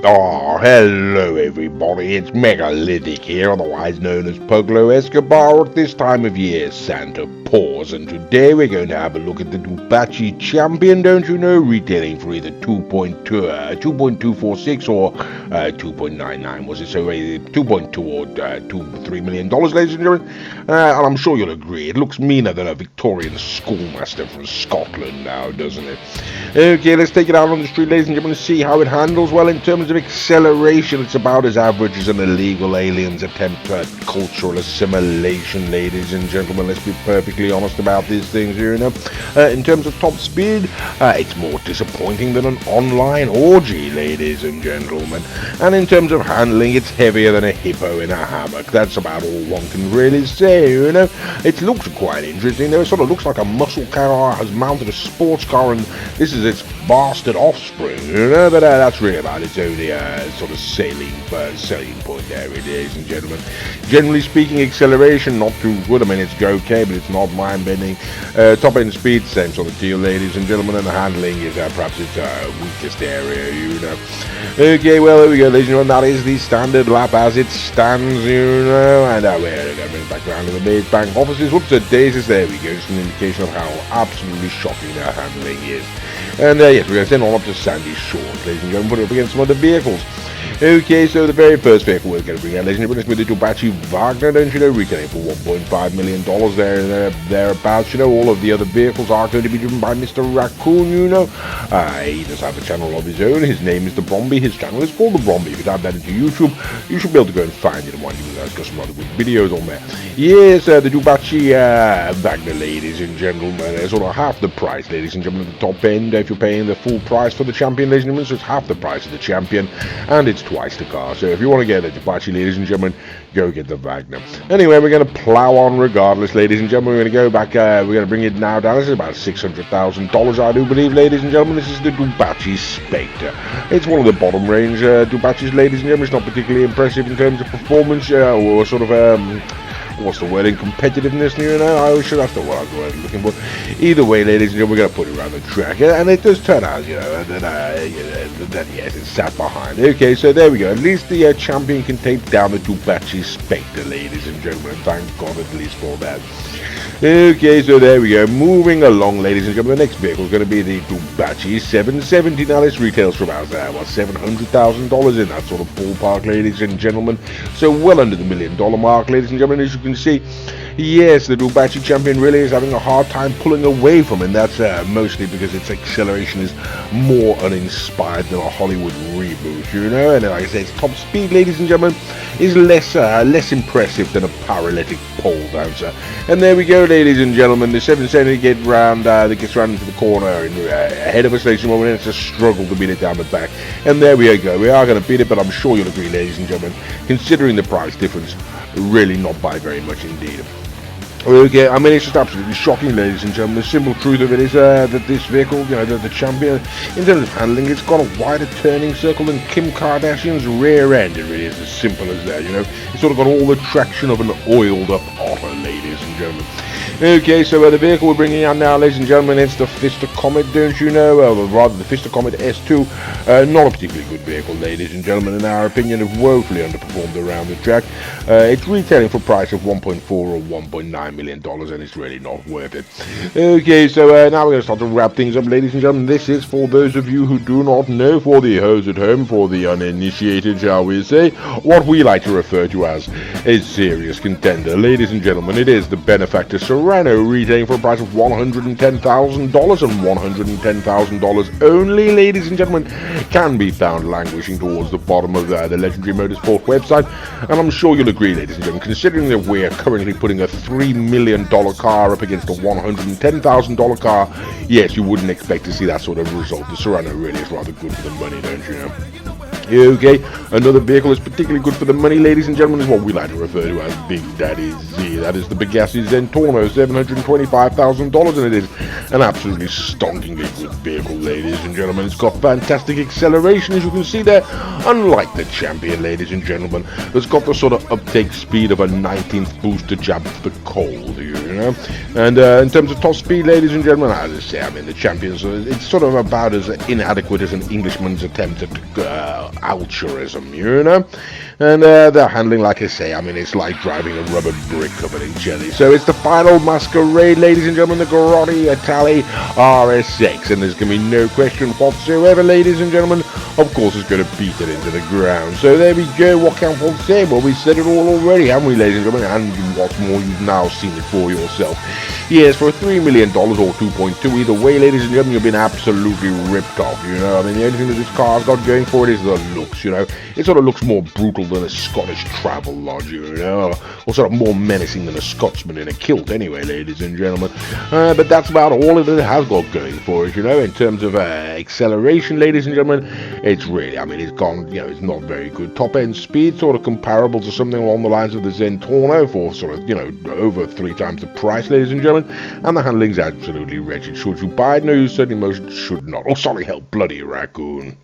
Oh, hello everybody, it's Megalithic here, otherwise known as Pablo Escobar at this time of year, Santa Paws, and today we're going to have a look at the Dewbauchee Champion, don't you know, retailing for either 2.246 or 2.99, was it, so 2.2 or $3 million, ladies and gentlemen, and I'm sure you'll agree, it looks meaner than a Victorian schoolmaster from Scotland now, doesn't it? Okay, let's take it out on the street, ladies and gentlemen, to see how it handles. Well, in terms of acceleration, it's about as average as an illegal alien's attempt at cultural assimilation, ladies and gentlemen. Let's be perfectly honest about these things here, you know. In terms of top speed, it's more disappointing than an online orgy, ladies and gentlemen. And in terms of handling, it's heavier than a hippo in a hammock. That's about all one can really say, you know. It looks quite interesting, though. It sort of looks like a muscle car has mounted a sports car, and this is its bastard offspring, you know, but that's really about its only sort of selling point there, ladies and gentlemen. Generally speaking, acceleration not too good. I mean, it's okay, but it's not mind-bending. Top end speed, same sort of deal, ladies and gentlemen, and the handling is perhaps its weakest area, you know. Okay, well, there we go, ladies and gentlemen. That is the standard lap as it stands, you know, and we're going to bring it back around to the main bank offices. Whoops, a daisies, there we go. Just an indication of how absolutely shocking their handling is. And yes, we're going to send on up to Sandy Shores, ladies and gentlemen, put it up against some other vehicles. Okay, so the very first vehicle we're going to bring out, ladies and gentlemen, is with the Dewbachee Wagner, don't you know, retailing for $1.5 million thereabouts. You know, all of the other vehicles are going to be driven by Mr. Raccoon, you know. He does have a channel of his own. His name is The Bromby. His channel is called The Bromby. If you type that into YouTube, you should be able to go and find it, and one of got some other good videos on there. Yes, the Dewbachee Wagner, ladies and gentlemen, is sort of half the price, ladies and gentlemen, at the top end. If you're paying the full price for the Champion, ladies and gentlemen, so it's half the price of the Champion, and it's twice the car. So if you want to get a Dewbachee, ladies and gentlemen, go get the Wagner. Anyway, we're going to plow on regardless, ladies and gentlemen. We're going to go back, we're going to bring it now down. This is about $600,000, I do believe, ladies and gentlemen. This is the Dewbachee Spectre. It's one of the bottom range Dewbachees, ladies and gentlemen. It's not particularly impressive in terms of performance, or sort of what's the word, in competitiveness, you know, I always sure that's the word I was looking for. Either way, ladies and gentlemen, we're going to put it around the track, and it does turn out, you know, that yes, it's sat behind. Okay, so there we go. At least the Champion can take down the Dewbachee Spectre, ladies and gentlemen. Thank God at least for that. Okay, so there we go. Moving along, ladies and gentlemen, the next vehicle is going to be the Dewbachee 770. Now, this retails for about, $700,000 in that sort of ballpark, ladies and gentlemen. So well under the $1 million mark, ladies and gentlemen, as you can see. Yes, the Dewbachee Champion really is having a hard time pulling away from him. That's mostly because its acceleration is more uninspired than a Hollywood reboot, you know. And like I said, its top speed, ladies and gentlemen, is less impressive than a paralytic pole dancer. And there we go, ladies and gentlemen. The 770 gets round into the corner and ahead of us, ladies and gentlemen. It's a struggle to beat it down the back. And there we go. We are going to beat it, but I'm sure you'll agree, ladies and gentlemen, considering the price difference, really not by very much indeed. Okay, I mean, it's just absolutely shocking, ladies and gentlemen. The simple truth of it is that this vehicle, you know, the Champion, in terms of handling, it's got a wider turning circle than Kim Kardashian's rear end. It really is as simple as that, you know. It's sort of got all the traction of an oiled-up otter, ladies and gentlemen. Okay, so the vehicle we're bringing out now, ladies and gentlemen, it's the Fister Comet, don't you know? Well, rather the Fister Comet S2. Not a particularly good vehicle, ladies and gentlemen. In our opinion, it's woefully underperformed around the track. It's retailing for a price of $1.4 or $1.9 million, and it's really not worth it. Okay, so now we're going to start to wrap things up, ladies and gentlemen. This is for those of you who do not know, for the hoes at home, for the uninitiated, shall we say, what we like to refer to as a serious contender. Ladies and gentlemen, it is the benefactor Serrano, retailing for a price of $110,000, and $110,000 only, ladies and gentlemen, can be found languishing towards the bottom of the Legendary Motorsport website. And I'm sure you'll agree, ladies and gentlemen, considering that we're currently putting a $3 million car up against a $110,000 car, yes, you wouldn't expect to see that sort of result. The Serrano really is rather good for the money, don't you know? Okay, another vehicle that's particularly good for the money, ladies and gentlemen, is what we like to refer to as Big Daddy Z. That is the Bugatti Zentorno, $725,000, and it is an absolutely stonkingly good vehicle, ladies and gentlemen. It's got fantastic acceleration, as you can see there, unlike the Champion, ladies and gentlemen. It's got the sort of uptake speed of a 19th booster jab for cold, you know. know. And in terms of top speed, ladies and gentlemen, as I say, I mean, the Champions, it's sort of about as inadequate as an Englishman's attempt at altruism, you know. And their handling, like I say, I mean, it's like driving a rubber brick covered in jelly. So it's the final masquerade, ladies and gentlemen, the Grotti Italy RS6. And there's going to be no question whatsoever, ladies and gentlemen. Of course, it's going to beat it into the ground. So there we go. What can one say? Well, we said it all already, haven't we, ladies and gentlemen? And what's more, you've now seen it for yourself. Yes, for $3 million or 2.2, either way, ladies and gentlemen, you've been absolutely ripped off, you know. I mean, the only thing that this car's got going for it is the looks, you know. It sort of looks more brutal than a Scottish travel lodge, you know, or sort of more menacing than a Scotsman in a kilt anyway, ladies and gentlemen. But that's about all that it has got going for it, you know. In terms of acceleration, ladies and gentlemen, it's really, I mean, it's gone, you know, it's not very good. Top end speed, sort of comparable to something along the lines of the Zentorno for sort of, you know, over 3 times the price, ladies and gentlemen. And the handling's absolutely wretched. Should you buy it? No, you certainly most should not. Oh, sorry, hell, bloody raccoon.